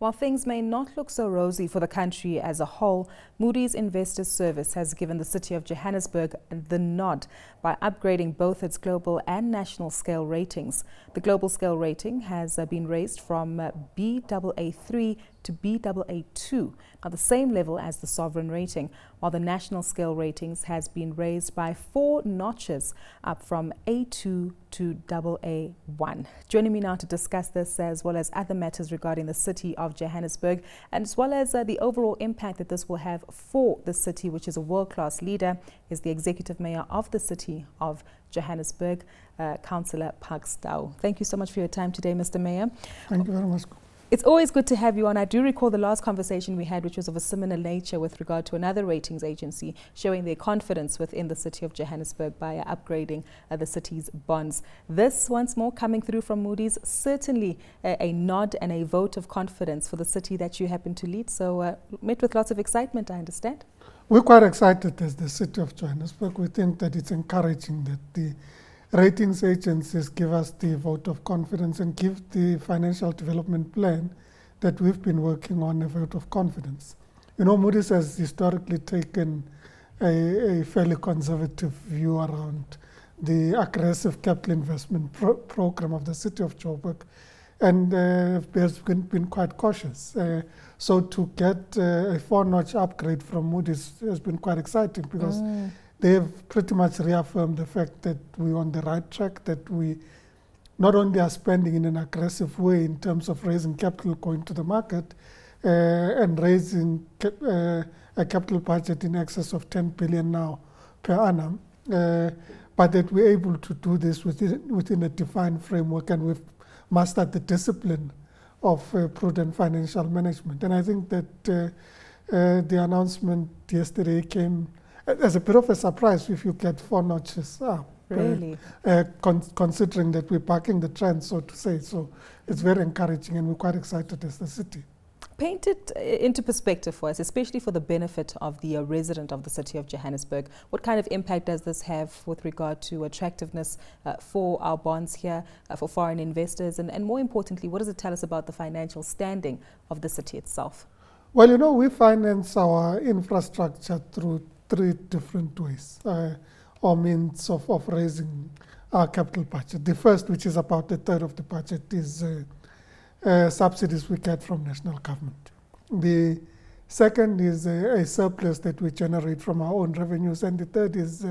While things may not look so rosy for the country as a whole, Moody's Investors Service has given the City of Johannesburg the nod by upgrading both its global and national scale ratings. The global scale rating has been raised from Baa3 to Baa2, now the same level as the sovereign rating, while the national scale ratings has been raised by 4 notches, up from A2 to AA1. Joining me now to discuss this as well as other matters regarding the City of Johannesburg, and as well as the overall impact that this will have for the city, which is a world-class leader, is the Executive Mayor of the City of Johannesburg, Councillor Pakstau. Thank you so much for your time today, Mr. Mayor. Thank you very much. It's always good to have you on. I do recall the last conversation we had, which was of a similar nature with regard to another ratings agency showing their confidence within the City of Johannesburg by upgrading the city's bonds. This, once more, coming through from Moody's, certainly a nod and a vote of confidence for the city that you happen to lead. So met with lots of excitement, I understand. We're quite excited as the City of Johannesburg. We think that it's encouraging that the ratings agencies give us the vote of confidence and give the financial development plan that we've been working on a vote of confidence. You know, Moody's has historically taken a fairly conservative view around the aggressive capital investment program of the City of Joburg, and has been quite cautious. So to get a 4-notch upgrade from Moody's has been quite exciting, because they've pretty much reaffirmed the fact that we're on the right track, that we not only are spending in an aggressive way in terms of raising capital going to the market and raising a capital budget in excess of 10 billion now per annum, but that we're able to do this within a defined framework, and we've mastered the discipline of prudent financial management. And I think that the announcement yesterday came as a bit of a surprise if you get 4 notches up. Really? Considering that we're bucking the trend, so to say. So it's very encouraging, and we're quite excited as the city. Paint it into perspective for us, especially for the benefit of the resident of the City of Johannesburg. What kind of impact does this have with regard to attractiveness for our bonds here, for foreign investors? And more importantly, what does it tell us about the financial standing of the city itself? Well, you know, we finance our infrastructure through 3 different ways or means of raising our capital budget. The first, which is about 1/3 of the budget, is subsidies we get from national government. The second is a surplus that we generate from our own revenues, and the third is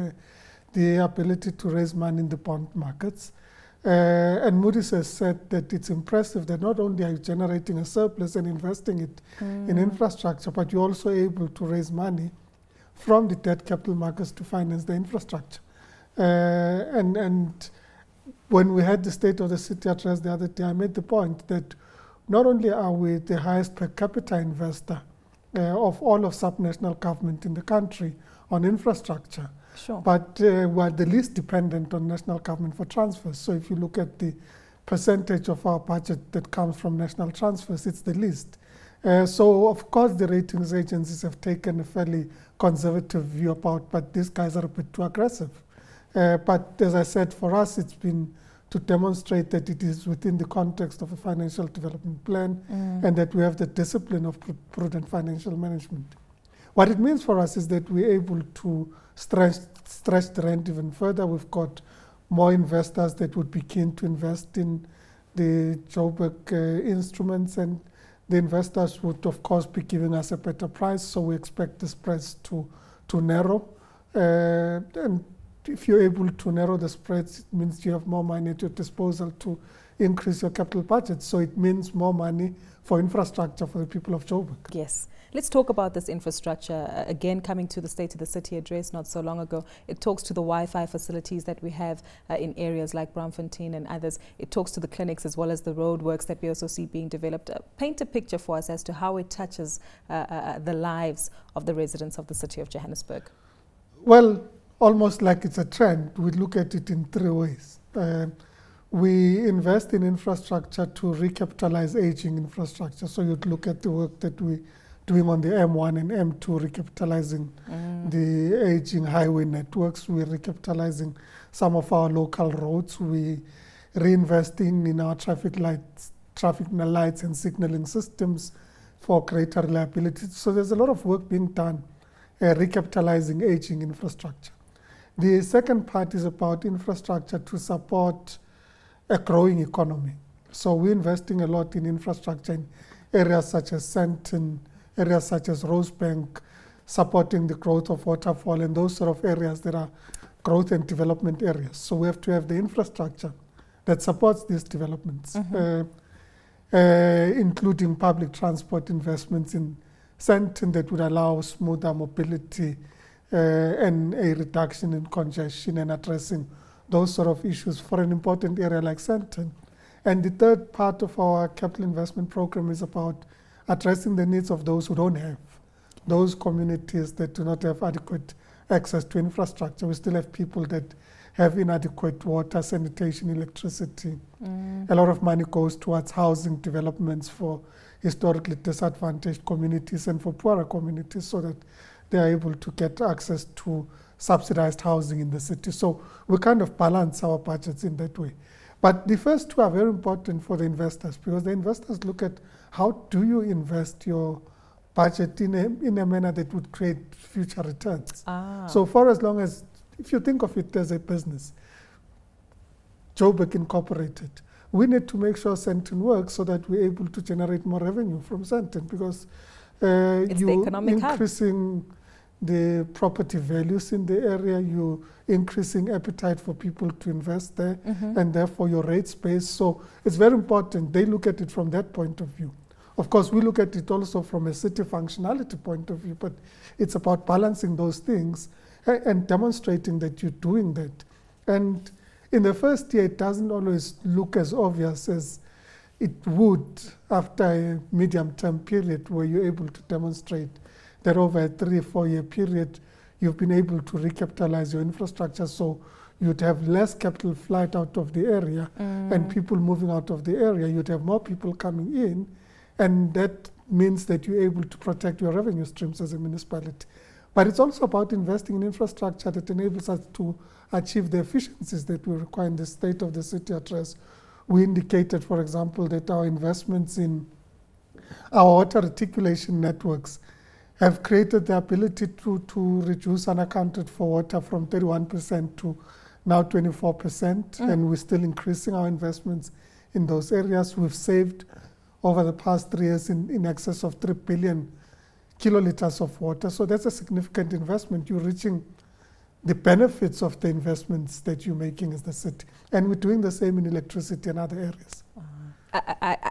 the ability to raise money in the bond markets. And Moody's has said that it's impressive that not only are you generating a surplus and investing it in infrastructure, but you're also able to raise money from the debt capital markets to finance the infrastructure. And when we had the State of the City address the other day, I made the point that not only are we the highest per capita investor of all of subnational government in the country on infrastructure, but we're the least dependent on national government for transfers. So if you look at the percentage of our budget that comes from national transfers, it's the least. So of course the ratings agencies have taken a fairly conservative view about, but these guys are a bit too aggressive. But as I said, for us it's been to demonstrate that it is within the context of a financial development plan and that we have the discipline of prudent financial management. What it means for us is that we're able to stretch the rent even further. We've got more investors that would be keen to invest in the Joburg instruments, and the investors would, of course, be giving us a better price, so we expect the spreads to narrow. And if you're able to narrow the spreads, it means you have more money at your disposal to increase your capital budget. So it means more money for infrastructure for the people of Joburg. Yes. Let's talk about this infrastructure. Again, coming to the State of the City address not so long ago, it talks to the Wi-Fi facilities that we have in areas like Braamfontein and others. It talks to the clinics as well as the roadworks that we also see being developed. Paint a picture for us as to how it touches the lives of the residents of the City of Johannesburg. Well, almost like it's a trend. We look at it in 3 ways. We invest in infrastructure to recapitalize aging infrastructure. So you'd look at the work that we doing on the M1 and M2, recapitalizing the aging highway networks. We're recapitalizing some of our local roads. We reinvesting in our traffic lights and signaling systems, for greater reliability. So there's a lot of work being done recapitalizing aging infrastructure. The second part is about infrastructure to support a growing economy. So we're investing a lot in infrastructure in areas such as Sandton, areas such as Rosebank, supporting the growth of Waterfall and those sort of areas that are growth and development areas. So we have to have the infrastructure that supports these developments, including public transport investments in Sandton that would allow smoother mobility and a reduction in congestion and addressing those sort of issues for an important area like Sandton. And the third part of our capital investment program is about addressing the needs of those who don't have, those communities that do not have adequate access to infrastructure. We still have people that have inadequate water, sanitation, electricity. A lot of money goes towards housing developments for historically disadvantaged communities and for poorer communities so that they are able to get access to subsidized housing in the city. So we kind of balance our budgets in that way. But the first two are very important for the investors because the investors look at how do you invest your budget in a manner that would create future returns. So for as long as, if you think of it as a business, Joburg Incorporated, we need to make sure Sandton works so that we're able to generate more revenue from Sandton because you're increasing the property values in the area, you're increasing appetite for people to invest there, and therefore your rate base. So it's very important. They look at it from that point of view. Of course, we look at it also from a city functionality point of view, but it's about balancing those things and demonstrating that you're doing that. And in the first year, it doesn't always look as obvious as it would after a medium-term period where you're able to demonstrate that over a 3 or 4 year period, you've been able to recapitalize your infrastructure so you'd have less capital flight out of the area and people moving out of the area. You'd have more people coming in, and that means that you're able to protect your revenue streams as a municipality. But it's also about investing in infrastructure that enables us to achieve the efficiencies that we require in the State of the City address. We indicated, for example, that our investments in our water reticulation networks have created the ability to reduce unaccounted for water from 31% to now 24%, and we're still increasing our investments in those areas. We've saved over the past 3 years in excess of 3 billion kiloliters of water. So that's a significant investment. You're reaching the benefits of the investments that you're making as the city. And we're doing the same in electricity and other areas.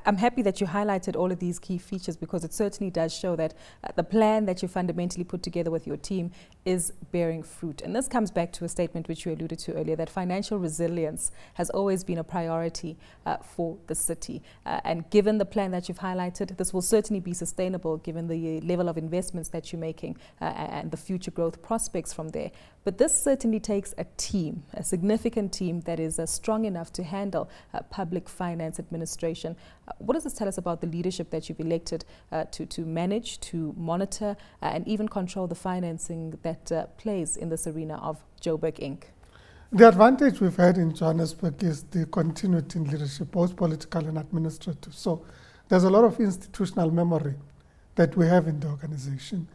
I'm happy that you highlighted all of these key features because it certainly does show that the plan that you fundamentally put together with your team is bearing fruit. And this comes back to a statement which you alluded to earlier, that financial resilience has always been a priority for the city. And given the plan that you've highlighted, this will certainly be sustainable given the level of investments that you're making and the future growth prospects from there. But this certainly takes a team, a significant team that is strong enough to handle public finance administration. What does this tell us about the leadership that you've elected to manage, to monitor, and even control the financing that plays in this arena of Joburg Inc.? The advantage we've had in Johannesburg is the continuity in leadership, both political and administrative. So there's a lot of institutional memory that we have in the organization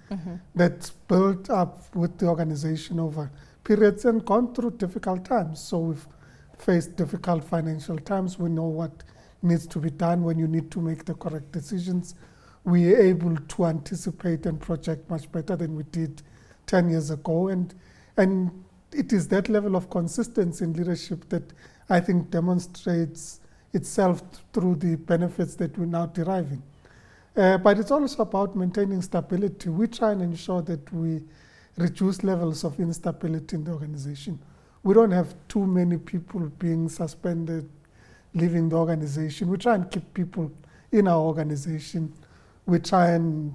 that's built up with the organization over periods and gone through difficult times. So we've faced difficult financial times. We know what needs to be done when you need to make the correct decisions. We are able to anticipate and project much better than we did 10 years ago. And it is that level of consistency in leadership that I think demonstrates itself through the benefits that we're now deriving. But it's also about maintaining stability. We try and ensure that we reduce levels of instability in the organization. We don't have too many people being suspended, leaving the organization. We try and keep people in our organization. We try and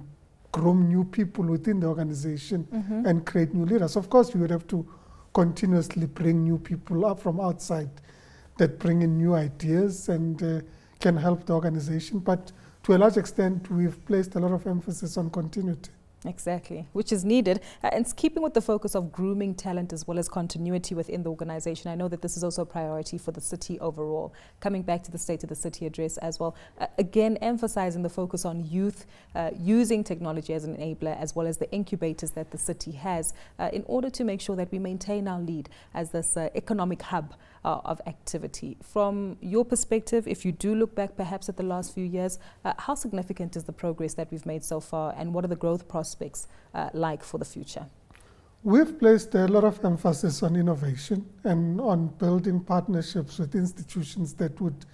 groom new people within the organization and create new leaders. Of course, you would have to continuously bring new people up from outside that bring in new ideas and can help the organization. But to a large extent, we've placed a lot of emphasis on continuity. Exactly, which is needed. And it's keeping with the focus of grooming talent as well as continuity within the organization. I know that this is also a priority for the city overall. Coming back to the State of the City address as well, again, emphasizing the focus on youth, using technology as an enabler, as well as the incubators that the city has, in order to make sure that we maintain our lead as this economic hub of activity. From your perspective, if you do look back perhaps at the last few years, how significant is the progress that we've made so far, and what are the growth prospects like for the future? We've placed a lot of emphasis on innovation and on building partnerships with institutions that would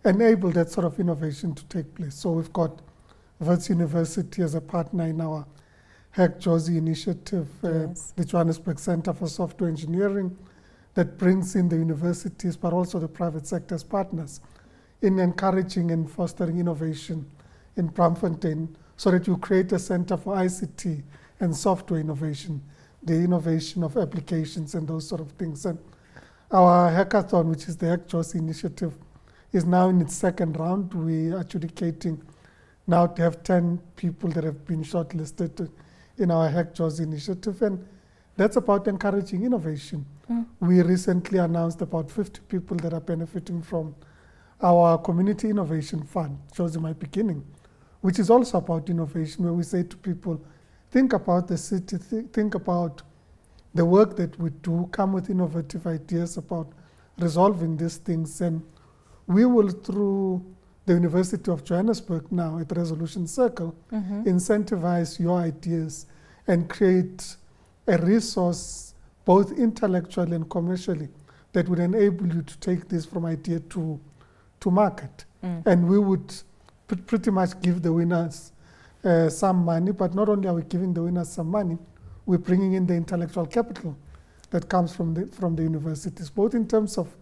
enable that sort of innovation to take place. So we've got Wits University as a partner in our Jozi initiative, Yes. the Johannesburg Center for Software Engineering, that brings in the universities but also the private sector as partners in encouraging and fostering innovation in Braamfontein, so that you create a center for ICT and software innovation, the innovation of applications and those sort of things. And our hackathon, which is the Jozi initiative, is now in its second round. We are adjudicating now to have 10 people that have been shortlisted in our Jozi initiative, and that's about encouraging innovation. We recently announced about 50 people that are benefiting from our Community Innovation Fund, Jozi My Beginning, which is also about innovation, where we say to people, think about the city, think about the work that we do, come with innovative ideas about resolving these things. And we will, through the University of Johannesburg now at Resolution Circle, incentivize your ideas and create a resource, both intellectually and commercially, that would enable you to take this from idea to market. And we would pretty much give the winners some money, but not only are we giving the winners some money, we're bringing in the intellectual capital that comes from the universities, both in terms of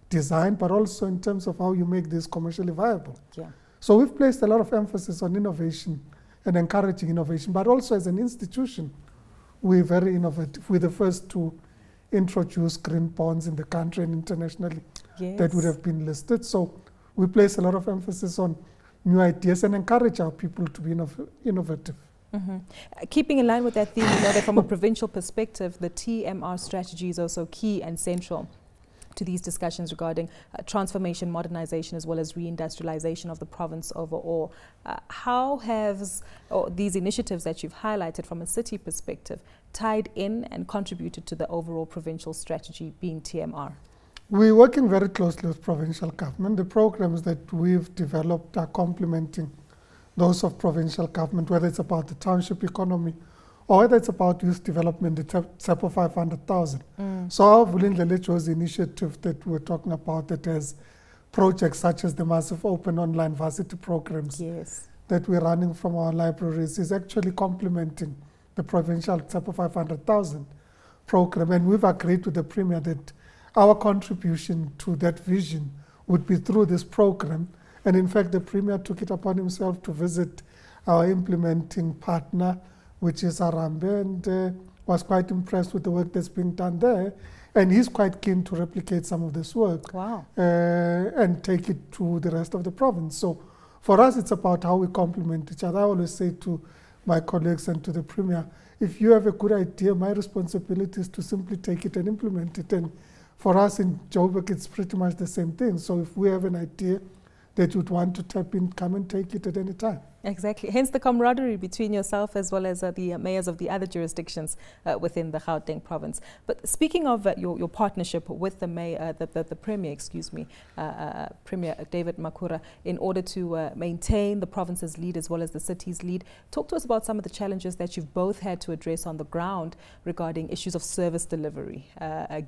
design, but also in terms of how you make this commercially viable. Yeah. So we've placed a lot of emphasis on innovation and encouraging innovation, but also as an institution, we're very innovative. We're the first to introduce green bonds in the country and internationally that would have been listed. So we place a lot of emphasis on new ideas and encourage our people to be innovative. Keeping in line with that theme, we know that from a provincial perspective, the TMR strategy is also key and central to these discussions regarding transformation, modernization, as well as reindustrialization of the province overall. How have these initiatives that you've highlighted from a city perspective tied in and contributed to the overall provincial strategy being TMR? We're working very closely with provincial government. The programs that we've developed are complementing those of provincial government, whether it's about the township economy or whether it's about youth development, the TEPO 500,000. So our Vulindlele Jozi initiative that we're talking about, that has projects such as the massive open online varsity programs that we're running from our libraries, is actually complementing the provincial TEPO 500,000 program. And we've agreed with the Premier that our contribution to that vision would be through this program. And in fact, the Premier took it upon himself to visit our implementing partner, which is Arambe, and was quite impressed with the work that's being done there. And he's quite keen to replicate some of this work and take it to the rest of the province. So for us, it's about how we complement each other. I always say to my colleagues and to the Premier, if you have a good idea, my responsibility is to simply take it and implement it. And for us in Joburg, it's pretty much the same thing. So if we have an idea that you'd want to tap in, come and take it at any time. Exactly. Hence the camaraderie between yourself as well as the mayors of the other jurisdictions within the Gauteng province. But speaking of your partnership with the mayor, the Premier, excuse me, Premier David Makhura, in order to maintain the province's lead as well as the city's lead, talk to us about some of the challenges that you've both had to address on the ground regarding issues of service delivery,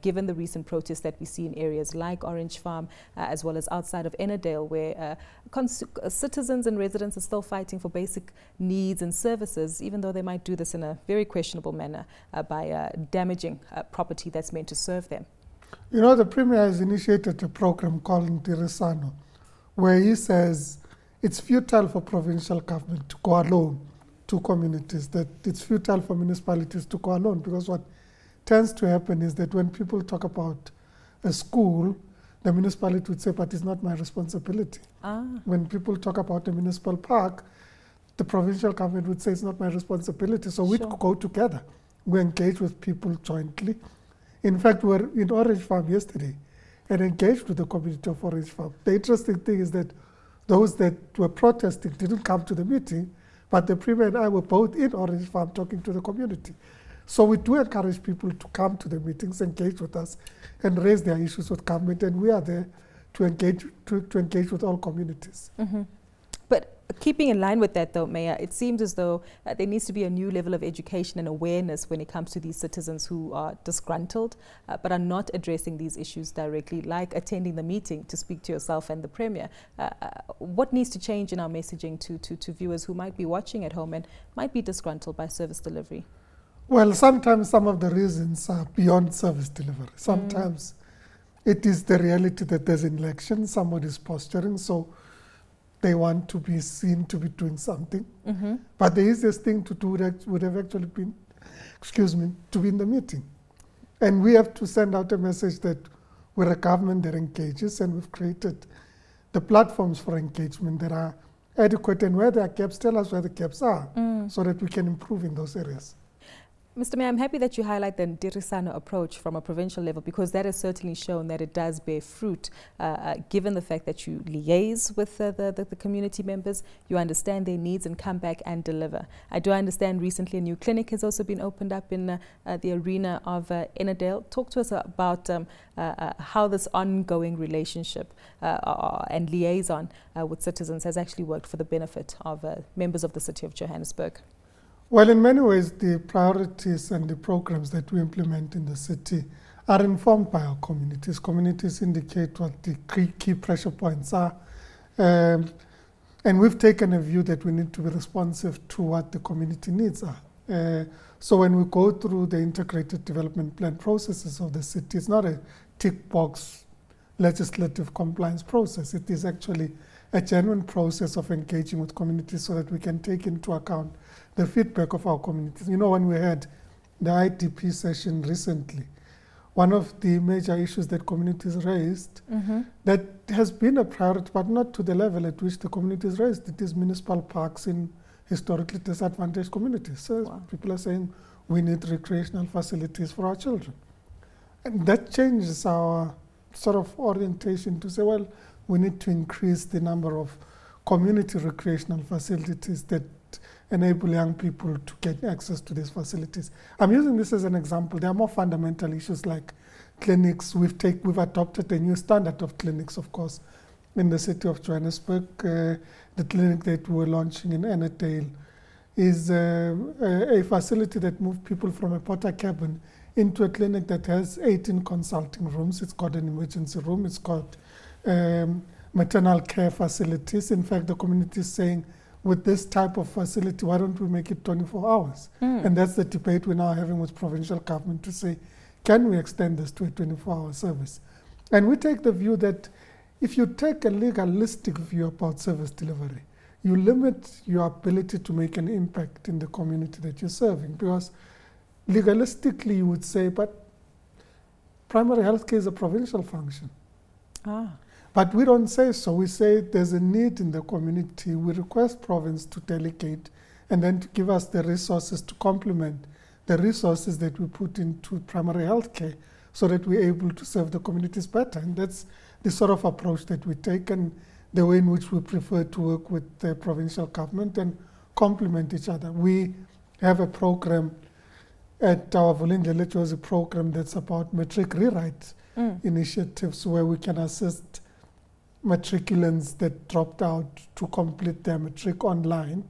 given the recent protests that we see in areas like Orange Farm, as well as outside of Ennerdale, where citizens and residents are still fighting for basic needs and services, even though they might do this in a very questionable manner by damaging property that's meant to serve them. You know, the Premier has initiated a program called Dirisano, where he says it's futile for provincial government to go alone to communities, that it's futile for municipalities to go alone, because what tends to happen is that when people talk about a school, the municipality would say, but it's not my responsibility. When people talk about a municipal park, the provincial government would say it's not my responsibility. So we'd go together. We engage with people jointly. In fact, we were in Orange Farm yesterday and engaged with the community of Orange Farm. The interesting thing is that those that were protesting didn't come to the meeting, but the Premier and I were both in Orange Farm talking to the community. So we do encourage people to come to the meetings, engage with us, and raise their issues with government, and we are there to engage with all communities. Mm-hmm. But keeping in line with that, though, Mayor, it seems as though there needs to be a new level of education and awareness when it comes to these citizens who are disgruntled but are not addressing these issues directly, like attending the meeting to speak to yourself and the Premier. What needs to change in our messaging to viewers who might be watching at home and might be disgruntled by service delivery? Well, sometimes some of the reasons are beyond service delivery. Sometimes it is the reality that there's an election, somebody's posturing, so they want to be seen to be doing something. Mm-hmm. But the easiest thing to do would have actually been, to be in the meeting. And we have to send out a message that we're a government that engages, and we've created the platforms for engagement that are adequate, and where there are gaps, tell us where the gaps are so that we can improve in those areas. Mr. Mayor, I'm happy that you highlight the Ndirisano approach from a provincial level, because that has certainly shown that it does bear fruit, given the fact that you liaise with the community members, you understand their needs and come back and deliver. I do understand recently a new clinic has also been opened up in the arena of Enadale. Talk to us about how this ongoing relationship and liaison with citizens has actually worked for the benefit of members of the City of Johannesburg. Well, in many ways, the priorities and the programs that we implement in the city are informed by our communities. Communities indicate what the key pressure points are. And we've taken a view that we need to be responsive to what the community needs are. So when we go through the integrated development plan processes of the city, it's not a tick box legislative compliance process. It is actually a genuine process of engaging with communities so that we can take into account the feedback of our communities. You know, when we had the IDP session recently, one of the major issues that communities raised that has been a priority, but not to the level at which the communities raised, it is municipal parks in historically disadvantaged communities. So people are saying we need recreational facilities for our children. And that changes our sort of orientation to say, well, we need to increase the number of community recreational facilities that enable young people to get access to these facilities. I'm using this as an example. There are more fundamental issues like clinics. We've adopted a new standard of clinics, of course, in the City of Johannesburg. The clinic that we're launching in Enadale is a facility that moves people from a porter cabin into a clinic that has 18 consulting rooms. It's got an emergency room. It's got maternal care facilities. In fact, the community is saying, with this type of facility, why don't we make it 24 hours? And that's the debate we're now having with provincial government to say, can we extend this to a 24-hour service? And we take the view that if you take a legalistic view about service delivery, you limit your ability to make an impact in the community that you're serving. Because legalistically, you would say, but primary health care is a provincial function. But we don't say so. We say there's a need in the community. We request province to delegate and then to give us the resources to complement the resources that we put into primary health care so that we're able to serve the communities better. And that's the sort of approach that we take and the way in which we prefer to work with the provincial government and complement each other. We have a program at our Gugulethu program that's about matric rewrite initiatives where we can assist matriculants that dropped out to complete their matric online.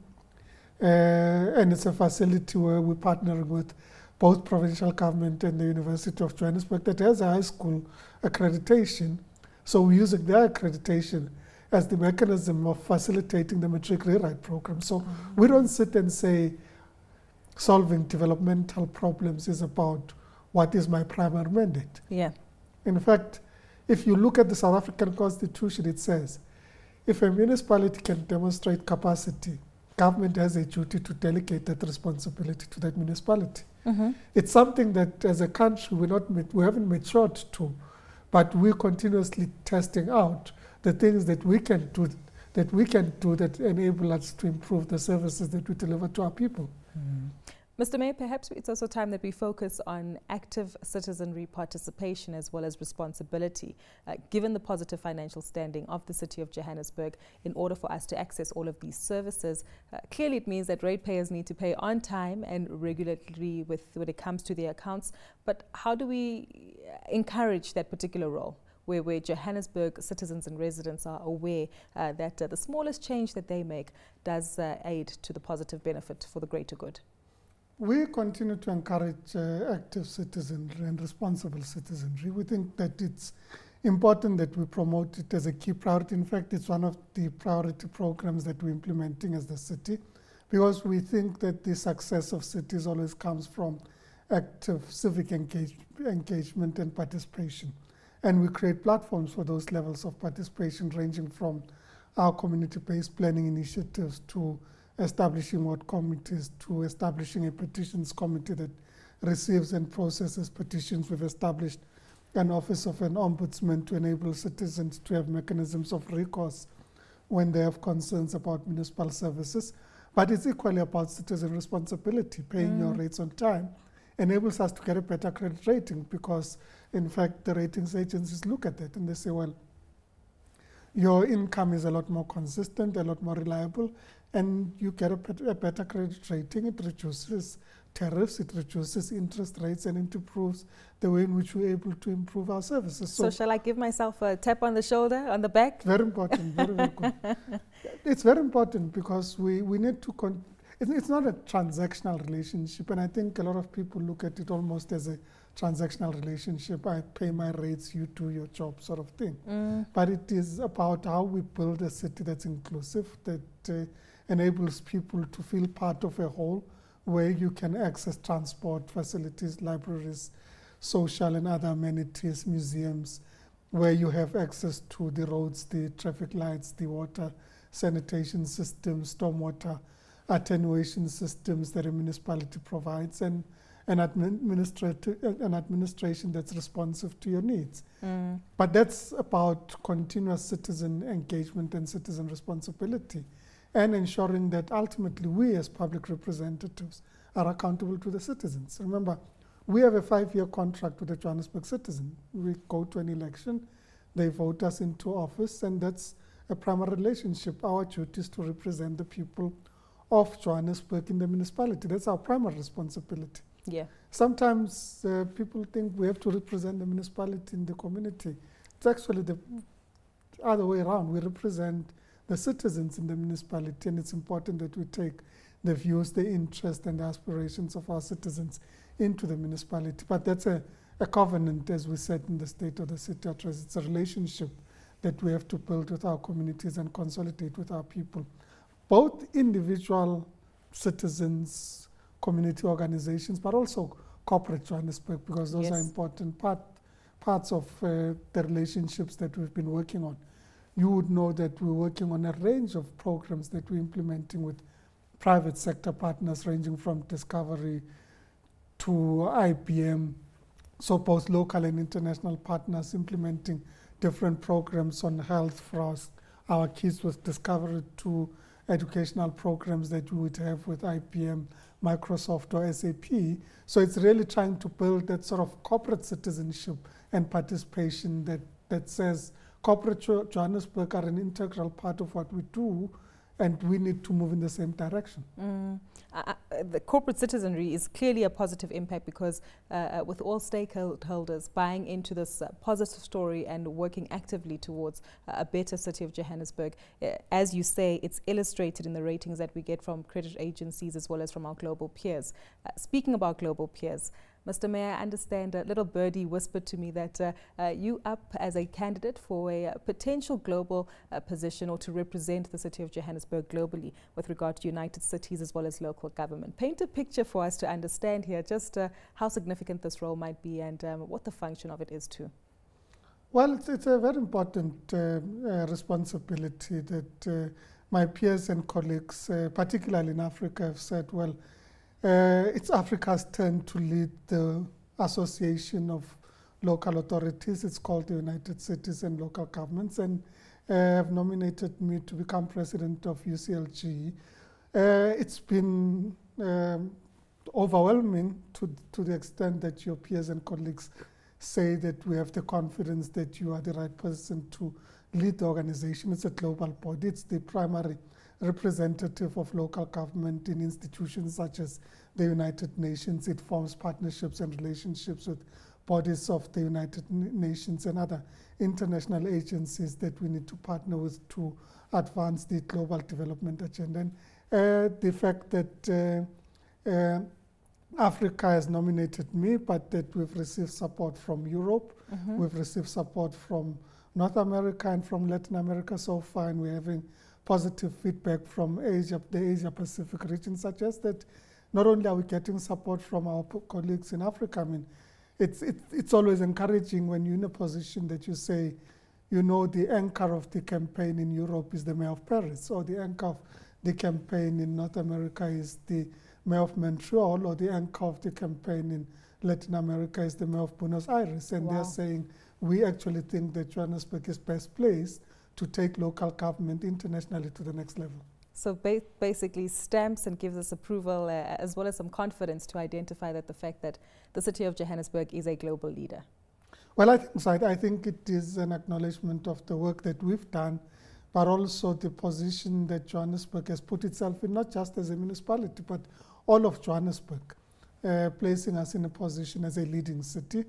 And it's a facility where we're partnering with both provincial government and the University of Johannesburg that has a high school accreditation. So we're using their accreditation as the mechanism of facilitating the matric rewrite program. So we don't sit and say solving developmental problems is about what is my primary mandate. In fact, if you look at the South African Constitution, it says, if a municipality can demonstrate capacity, government has a duty to delegate that responsibility to that municipality. It's something that as a country we haven't matured to, but we're continuously testing out the things that we can do that we can do that enable us to improve the services that we deliver to our people. Mr. Mayor, perhaps it's also time that we focus on active citizenry participation as well as responsibility. Given the positive financial standing of the City of Johannesburg, in order for us to access all of these services, clearly it means that ratepayers need to pay on time and regularly when it comes to their accounts. But how do we encourage that particular role? Where Johannesburg citizens and residents are aware that the smallest change that they make does aid to the positive benefit for the greater good. We continue to encourage active citizenry and responsible citizenry. We think that it's important that we promote it as a key priority. In fact, it's one of the priority programs that we're implementing as the city, because we think that the success of cities always comes from active civic engagement and participation. And we create platforms for those levels of participation, ranging from our community-based planning initiatives to establishing ward committees, to establishing a petitions committee that receives and processes petitions. We've established an office of an ombudsman to enable citizens to have mechanisms of recourse when they have concerns about municipal services. But it's equally about citizen responsibility. Paying your rates on time enables us to get a better credit rating, because in fact the ratings agencies look at that and they say, well, your income is a lot more consistent, a lot more reliable, and you get a better credit rating. It reduces tariffs, it reduces interest rates, and it improves the way in which we're able to improve our services. So shall I give myself a tap on the shoulder, on the back? Very important, very, very good. It's very important because we need to, it's not a transactional relationship, and I think a lot of people look at it almost as a transactional relationship. I pay my rates, you do your job, sort of thing. But it is about how we build a city that's inclusive, that enables people to feel part of a whole, where you can access transport facilities, libraries, social and other amenities, museums, where you have access to the roads, the traffic lights, the water, sanitation systems, stormwater attenuation systems that a municipality provides, and an administration that's responsive to your needs. But that's about continuous citizen engagement and citizen responsibility, and ensuring that ultimately we as public representatives are accountable to the citizens. Remember, we have a 5-year contract with the Johannesburg citizen. We go to an election, they vote us into office, and that's a primary relationship. Our duty is to represent the people of Johannesburg in the municipality. That's our primary responsibility. Yeah. Sometimes people think we have to represent the municipality in the community. It's actually the other way around. We represent the citizens in the municipality, and it's important that we take the views, the interests, and the aspirations of our citizens into the municipality. But that's a covenant, as we said in the State of the City Address. It's a relationship that we have to build with our communities and consolidate with our people. Both individual citizens, community organizations, but also corporate Johannesburg, because those are important parts of the relationships that we've been working on. You would know that we're working on a range of programs that we're implementing with private sector partners, ranging from Discovery to IBM, so both local and international partners implementing different programs on health for our kids with Discovery, to educational programs that we would have with IBM, Microsoft, or SAP. So it's really trying to build that sort of corporate citizenship and participation that says corporate Johannesburg are an integral part of what we do, and we need to move in the same direction. The corporate citizenry is clearly a positive impact, because with all stakeholders buying into this positive story and working actively towards a better City of Johannesburg, as you say, it's illustrated in the ratings that we get from credit agencies as well as from our global peers. Speaking about global peers, Mr. Mayor, I understand a little birdie whispered to me that you up as a candidate for a potential global position, or to represent the City of Johannesburg globally with regard to United Cities as well as local government. Paint a picture for us to understand here just how significant this role might be, and what the function of it is too. Well, it's a very important responsibility that my peers and colleagues, particularly in Africa, have said, well, it's Africa's turn to lead the association of local authorities. It's called the United Cities and Local Governments, and have nominated me to become president of UCLG. It's been overwhelming to the extent that your peers and colleagues say that we have the confidence that you are the right person to lead the organization. It's a global body. It's the primary representative of local government in institutions such as the United Nations. It forms partnerships and relationships with bodies of the United Nations and other international agencies that we need to partner with to advance the global development agenda. And the fact that Africa has nominated me, but that we've received support from Europe, we've received support from North America and from Latin America so far, and we're having positive feedback from Asia, the Asia-Pacific region, suggests that not only are we getting support from our colleagues in Africa, I mean, it's always encouraging when you're in a position that you say, you know, the anchor of the campaign in Europe is the mayor of Paris, or the anchor of the campaign in North America is the mayor of Montreal, or the anchor of the campaign in Latin America is the mayor of Buenos Aires. And they're saying, we actually think that Johannesburg is best placed to take local government internationally to the next level. So basically stamps and gives us approval as well as some confidence to identify that the fact that the city of Johannesburg is a global leader. Well, I think so. I think it is an acknowledgement of the work that we've done, but also the position that Johannesburg has put itself in, not just as a municipality, but all of Johannesburg, placing us in a position as a leading city.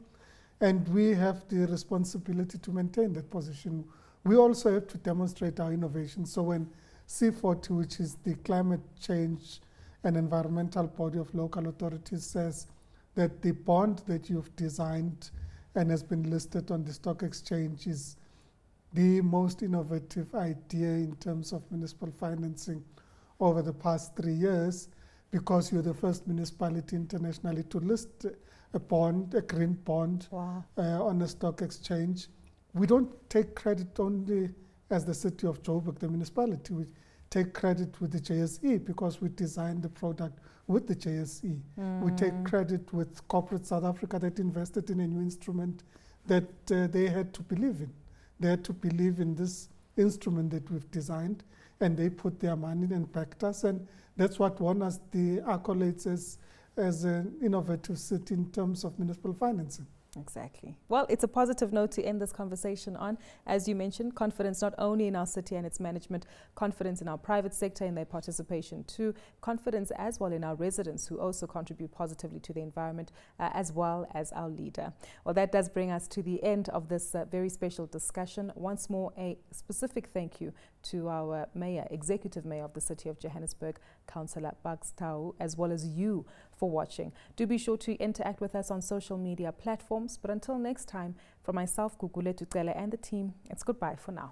And we have the responsibility to maintain that position. We also have to demonstrate our innovation. So when C40, which is the climate change and environmental body of local authorities, says that the bond that you've designed and has been listed on the stock exchange is the most innovative idea in terms of municipal financing over the past 3 years, because you're the first municipality internationally to list a bond, a green bond, on a stock exchange. We don't take credit only as the city of Joburg, the municipality. We take credit with the JSE because we designed the product with the JSE. We take credit with corporate South Africa that invested in a new instrument that they had to believe in. They had to believe in this instrument that we've designed, and they put their money and backed us, and that's what won us the accolades as an innovative city in terms of municipal financing. Exactly. Well, it's a positive note to end this conversation on. As you mentioned, confidence not only in our city and its management, confidence in our private sector in their participation too, confidence as well in our residents who also contribute positively to the environment, as well as our leader. Well, that does bring us to the end of this very special discussion. Once more, a specific thank you to our mayor, executive mayor of the city of Johannesburg, Councillor Bugs Tau, as well as you for watching. Do be sure to interact with us on social media platforms. But until next time, from myself, Gugulethu, Cele, and the team, it's goodbye for now.